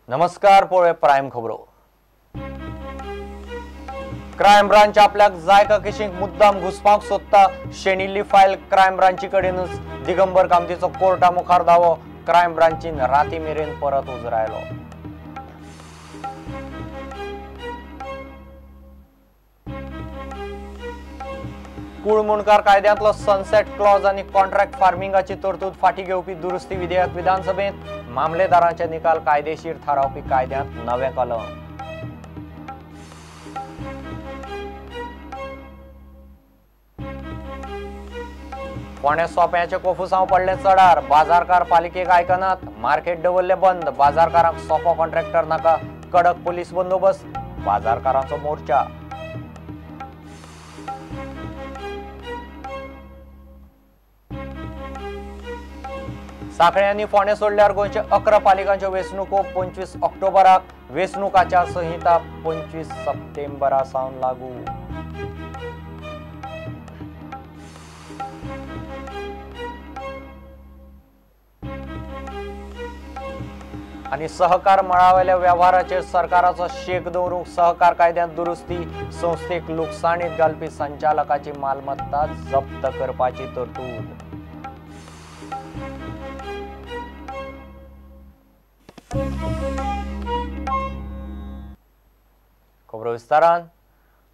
नमस्कार पोळे प्राइम खबरो। क्राइम ब्रांच आपल्याक जायका केशींक मुद्दाम घुसपावंक सोदता शेणिल्ली फायल क्राइम ब्रांची कडेनूच दिगंबर कामतीचो कोर्टा मुखार दावो क्राइम ब्रांचीन राती मेरेन परत उजरायलो। कुळमुणकार कायद्यांतलो सनसेट क्लॉज आनी कॉन्ट्रॅक्ट फार्मिंगाची तरतूद फाटी घेवपी दुरुस्ती विधेयक विधानसभेत मामलेदारांचे निकाल कायदेशीर थारावपी कायद्यांत नवे कलम। फोंड्या सोप्याचे कोफुसांव पडले चडार, बाजारकार पालिकेक आयकनात, मार्केट दवरले बंद, बाजारकारांक सोपो कॉन्ट्रॅक्टर नाका, कडक पोलीस बंदोबस्त, बाजारकारांचो मोर्चा। सांखळ्यांनी फोंडे सोडल्यार गोंयचे 11 पालिकांच्यो वेंचणुको 25 ऑक्टोबराक, वेंचणूक आचार संहिता 25 सप्टेंबरा सावन लागू। आनी सहकार मळावेल्या व्यवहाराचेर सरकाराचो शेक दवरूंक सहकार कायद्यांत दुरुस्ती, संस्थेक लुकसाणीत घालपी संचालकाची मालमत्ता जप्त करपाची तरतूद। खबरो विस्तारान।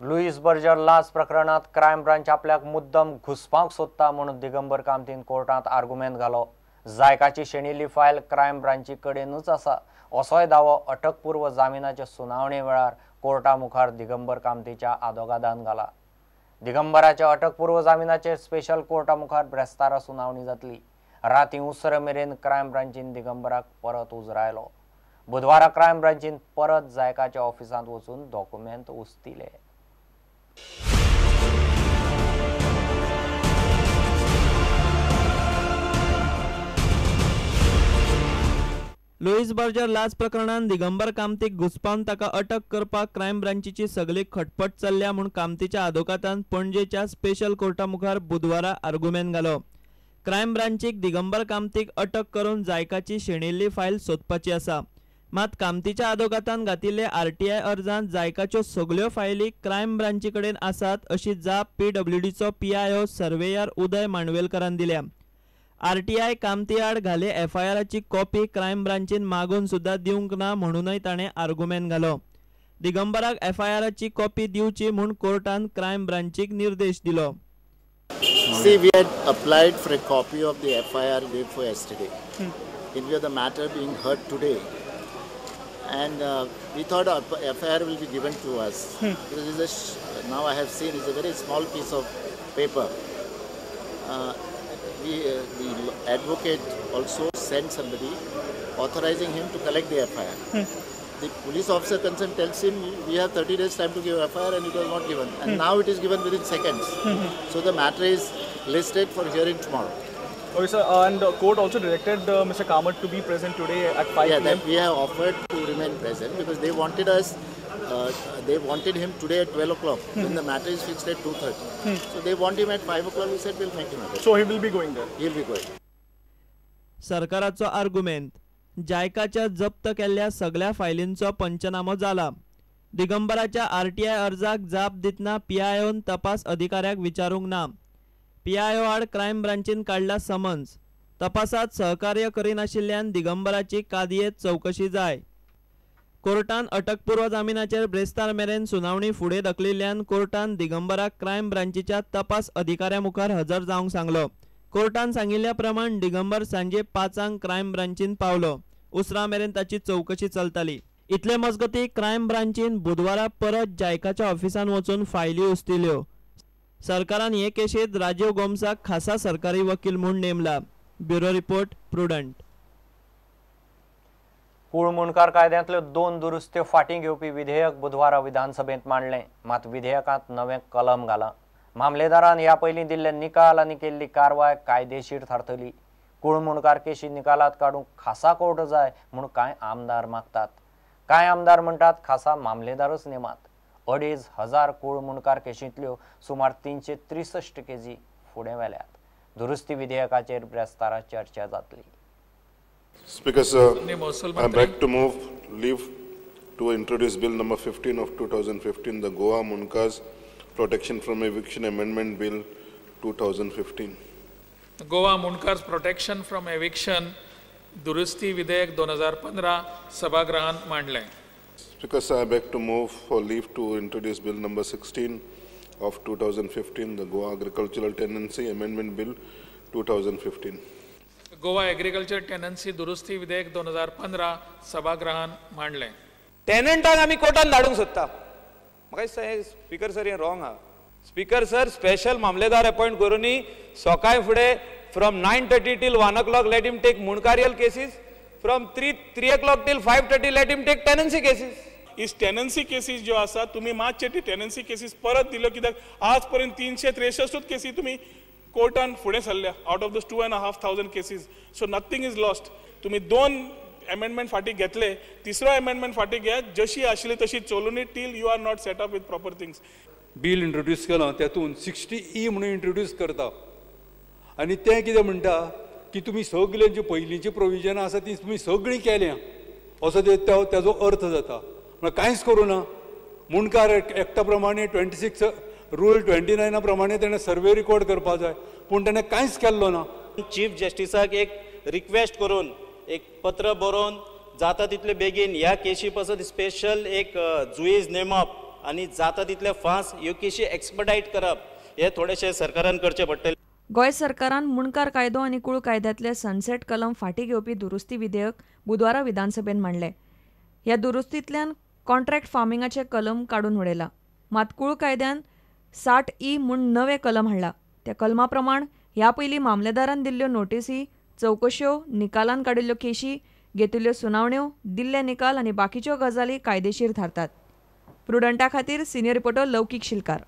लुईस बर्जर लाच प्रकरणात क्राइम ब्रांच आपल्याक मुद्दम घुसपावंक सोदता म्हणून दिगंबर कामतीन कोर्टांत आर्ग्युमेंट घालो। जायकाची शेणिल्ली फायल क्राइम ब्रांची कडेनूच आसा असोय दावो अटकपूर्व जामिनाचे सुनावणे वेळार कोर्टा मुखार दिगंबर कामतीच्या आदोगादान घाला। दिगंबराच्या अटकपूर्व जामिनाचेर स्पेशल कोर्टा मुखार ब्रेस्तारा सुनावणी जातली। राती उसर मेरेन क्राइम ब्रांचीन दिगंबराक परत उजरायलो। बुधवारा क्राइम ब्रांचीन परत जायकाच्या ऑफिसांत वचून डॉक्युमेंट उस्तिले। लुईस बर्जर लाच प्रकरणात दिगंबर कामतीक घुसपावन ताका अटक करपाक क्राइम ब्रांचीची सगळी खटपट चल्ल्या म्हूण कामतीच्या आदोगातान पणजेच्या स्पेशल कोर्टा मुखार बुधवारा आर्ग्युमेंट घालो। क्राइम ब्रांचीक दिगंबर कामतीक अटक करून जायकाची शेणिल्ली फायल सोदपाची आसा, मात कामतीच्या आदोगातान घातिल्ले आरटीआय अर्जांत जायकाच्यो सगळ्यो फायली क्राइम ब्रांची कडेन आसात अशी जाप पीडब्ल्यूडीचो पीआयओ सर्वेयर उदय मांडवेलकारान दिल्या। आरटीआय कामती आड घाले एफआयआराची कॉपी क्राइम ब्रांचीन मागून सुद्धा दिवंक ना म्हणूनय ताणें आर्ग्युमेंट घालो। दिगंबराक एफआयआराची कॉपी दिवची म्हूण कोर्टान क्राइम ब्रांचीक निर्देश दिलो। See, we had applied for a copy of the FIR day for yesterday. In view of the matter being heard today, and we thought FIR will be given to us. Because now I have seen it's a very small piece of paper. The advocate also sent somebody authorizing him to collect the FIR. The police officer concerned tells him we have 30 days time to give FIR and it was not given. And now it is given within seconds. So the matter is listed for hearing tomorrow. Okay, sir. And the court also directed Mr. Kamath to be present today at 5 p.m. That we have offered to remain present because they wanted us. They wanted him today at 12 o'clock. When the matter is fixed at 2:30. So they want him at 5 o'clock. We said we'll make him available. So he will be going there. He'll be going. सरकाराचो argument. जायकाच्या जप्त केल्ल्या सगळ्या फायलींचो पंचनामो जाला। दिगंबराच्या RTI अर्जाक जाप दितना पीआयओन तपास अधिकाऱ्याक विचारूंक ना। पीआयओ आड क्राइम ब्रांचीन काडला समन्स। तपासात सहकार्य करिनाशिल्ल्यान दिगंबराची कादयेत चौकशी जाय। कोर्टान अटकपूर्व जामिनाचेर ब्रेस्तार मेरेन सुनावणी फुडें धकलिल्ल्यान कोर्टान दिगंबराक क्राइम ब्रांचीच्या तपास अधिकाऱ्या मुखार हजर जावंक सांगलो। कोर्टान सांगिल्ल्या प्रमाण दिगंबर सांजे 5 क्राइम ब्रांचीन पावलो। उसरा मेरेन ताची चौकशी चलताली। इतले मजगती क्राइम ब्रांचीन बुधवारा परत जायकाच्या ऑफिसान वचून फायली उस्तिल्यो। सरकारान हे केशीत राजीव गोमसाक खासा सरकारी वकील म्हूण नेमला। Bureau report Prudent. कुळमुणकार कायद्यांतल्यो 2 दुरुस्त्यो फाटीं घेवपी विधेयक बुधवारा विधानसभेत मांडलें, मात विधेयकांत नवे कलम घाला। मामलेदारान ह्या पयलीं दिल्ले निकाल आनी केल्ली कारवाय कायदेशीर थारतली। कुळमुणकार केशी निकालात काडूंक खासा कोर्ट जाय म्हूण कांय आमदार मागतात। कांय आमदार म्हणटात खासा मामलेदारच नेमात। 2,500 कुळमुणकार केशींतल्यो सुमार 363 केजी फुडें व्हेल्यात। दुरुस्ती विधेयकाचेर ब्रेस्तारा चर्चा जातली। Speaker, sir, I beg to move leave to introduce Bill number 15 of 2015, the Goa Munkars Protection from Eviction Amendment Bill 2015. Goa Mundkars protection from eviction दुरुस्ती विधेयक 2015 सभागृहात मांडलें. Speaker, sir, I beg to move for leave to introduce Bill number 16 of 2015, the Goa Agricultural Tenancy Amendment Bill 2015. Goa agriculture tenancy दुरुस्ती विधेयक 2015 सभागृहात मांडलें. टेनंटाक आमी कोर्टान धाडूंक सोदता. म्हाका दिसता हें स्पीकर सर हें रॉंग आहा. Speaker sir special mamlatdar appoint करूनी सकाळी फुडें from 9:30 till 1 o'clock let him take मुनकारियल cases, from 3 o'clock till 5:30 let him take tenancy cases. इस टेनन्सी केसीस ज्यो आसा तुमी मातशे ती टेनन्सी केसीस परत दिल्यो, कित्याक आज पर्यंत 363 केसी तुमी कोर्टान फुडें सरल्या out of the 2,500 cases. So nothing is lost. तुमी 2 अमेंडमेंट फाटी घेतले, तिसरो अमेंडमेंट फाटी घेयात, जशी आशिल्ली तशी चलूनी till you are not set up with proper things. Bill introduce केलां तेतून 60E म्हणून इंट्रोड्यूस करता आनी तें कितें म्हणटा की तुमी सगळे जी पयलींची प्रोविजनां आसा ती तुमी सगळीं केल्या असो तेजो अर्थ जाता. म्हळ्यार कांयच करूं ना. मुणकार एक्टा प्रमाणे 26 रूल 29 प्रमाणे तेणें सर्वे रिकॉर्ड करपा जाय, पूण तेणें कांयच केल्लो ना. चीफ जस्टिसाक एक रिक्वेस्ट करून एक पत्र बरोवन जाता तितले बेगीन ह्या केशी पासत स्पेशल एक जुईज नेमप आनी जाता तितले फास्ट ह्यो केशी एक्सपर्टायट करप हे थोडेशे सरकारान करचे पडटले. गोंय सरकारान मुणकार कायदो आनी कुळ कायद्यांतले सनसेट कलम फाटी घेवपी दुरुस्ती विधेयक बुधवारा विधानसभेत मांडले. ह्या दुरुस्तींतल्यान कॉन्ट्रॅक्ट फार्मिंगाचे कलम काडून उडयला. मात कुळ कायद्यान 60E म्हूण नवे कलम हाडला. त्या कलमा प्रमाण ह्या पयलीं मामलेदारान दिल्ल्यो नोटीसी, चवकश्यो, निकालान काडिल्ल्यो केशी, घेतिल्ल्यो सुनावण्यो, दिल्ले निकाल आनी बाकीच्यो गजाली कायदेशीर थारतात. प्रुडंटा खातीर सिनियर रिपोर्टर लौकीक शिलकार.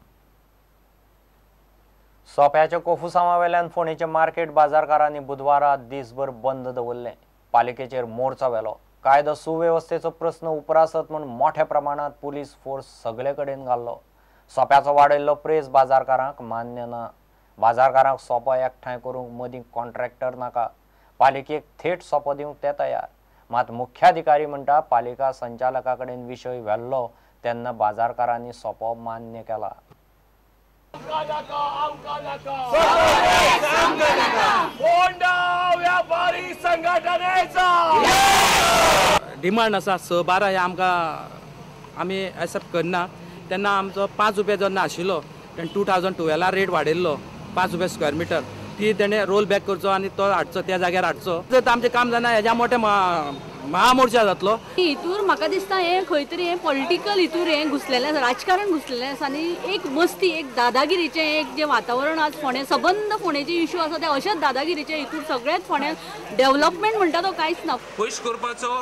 सोप्याच्या कोफुसामावेल्यान फोणेचे मार्केट बाजारकारांनी बुधवारा दिसभर बंद दवरले. पालिकेचेर मोर्चा व्हेलो. कायदो सुवेवस्थेचो प्रस्न उपरासत म्हूण मोठ्या प्रमाणात पुलीस फोर्स सगळे कडेन घाल्लो. सोप्याचो वाडयल्लो प्रेस बाजारकारांक मान्य ना. बाजारकारांक सोपो एकठांय करूंक मदीं कॉन्ट्रॅक्टर नाका. पालिकेक थेट सोपो दिवंक ते तयार. मात मुख्याधिकारी म्हणटा पालिका संचालका कडेन विशय व्हेल्लो तेन्ना बाजारकारांनी सोपो मान्य केला. डिमांड आसा 6-12 हे आमकां आमी एक्सेप्ट करना. तेन्ना आमचो 5 रुपया जेन्ना आशिल्लो तेन्ना 2012 रेट वाडयल्लो 5 रुपया स्क्वेअर मिटर. ती तेणें रोल बॅक करचो आनी तो हाडचो त्या जाग्यार हाडचो. जर आमचें काम जायना हेज्या मोठे महामोर्चा जातलो. हितूर म्हाका दिसता हें खंय तरी हें पॉलिटिकल हितूर हें घुसलेलें आसा, राजकारण घुसलेलें आसा आनी एक मस्ती एक दादागिरीचें एक जें वातावरण आज फोंडे सबंद फोंडेचे इश्यू आसा ते अशेंच दादागिरीचे हितूर सगळेंच फोंड्या डेव्हलपमेंट म्हणटा तो कांयच ना. पयस करपाचो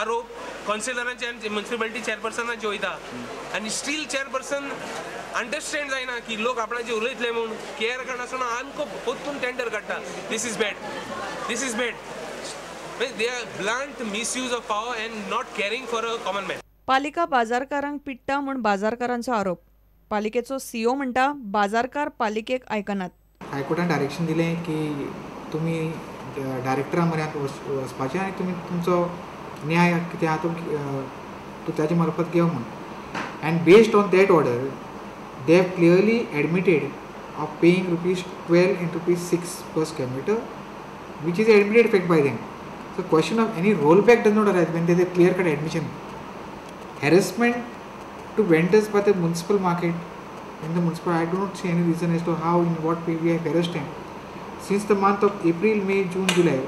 आरोप कौन्सिलरांचे आनी म्युनिसिपालिटी चेअरपर्सनाचे वयता आनी स्टील चेअरपर्सन अंडरस्टँड जायना की लोक आपणाचे उलयतले म्हणून केअर करनासतना आमकां पोत्तून टेंडर काडटा. This is bad. This is bad. They are blunt misuse of power and not caring for a common man. पालिका बाजारकारांक पिट्टा म्हूण बाजारकारांचो आरोप. पालिकेचो CEO म्हणटा बाजारकार पालिकेक आयकनात. हायकोर्टान डायरेक्शन दिलें की तुमी डायरेक्टरा म्हऱ्यांत वचपाचें आनी तुमी तुमचो न्याय कितें आहा तो ताजे मार्फत घेव म्हूण. And based on that order they have clearly admitted of paying ₹12 and ₹6 per square meter, which is admitted fact by them. So question of any rollback does not arise when there is a clear-cut admission. Harassment to vendors by the municipal market, in the municipal, I do not see any reason as to how, in what way we have harassed them. Since the month of April, May, June, July,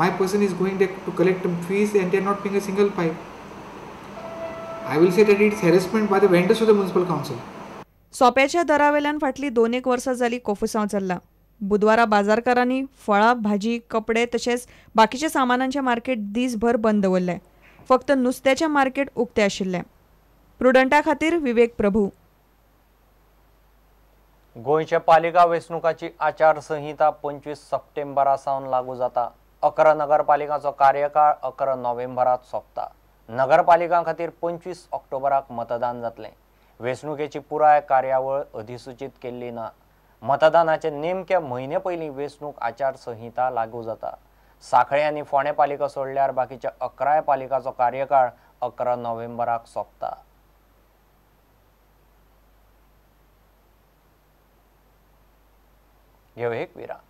my person is going there to collect fees and they are not paying a single pipe. I will say that it is harassment by the vendors of the municipal council. सोप्याच्या दरावेल्यान फाटली 2-1 वर्सां जाली कोफुसांव चल्ला. बुधवारा बाजारकारांनी फळां, भाजी, कपडे तशेंच बाकीच्या सामानांचे मार्केट दिसभर बंद दवरले. फक्त नुस्त्याचें मार्केट उक्तें आशिल्लें. प्रुडंटा खातीर विवेक प्रभू. गोंयचे पालिका वेंचणुकाची आचारसंहिता 25 सप्टेंबरा सावन लागू जाता. 11 नगरपालिकांचो कार्यकाळ 11 नोव्हेंबरात सोंपता. नगरपालिकां खातीर 25 ऑक्टोबराक मतदान जातलें. वेंचणुकेची पुराय कार्यावळ अधिसूचीत केल्ली ना. मतदानाचे नेमके म्हयने पयलीं वेंचणूक आचारसंहिता लागू जाता. सांखळे यांनी फोंडे पालिका सोडल्यार बाकीच्या 11 पालिकाचो कार्यकाळ 11 नोव्हेंबराक सोंपता. घेऊ एक विराम.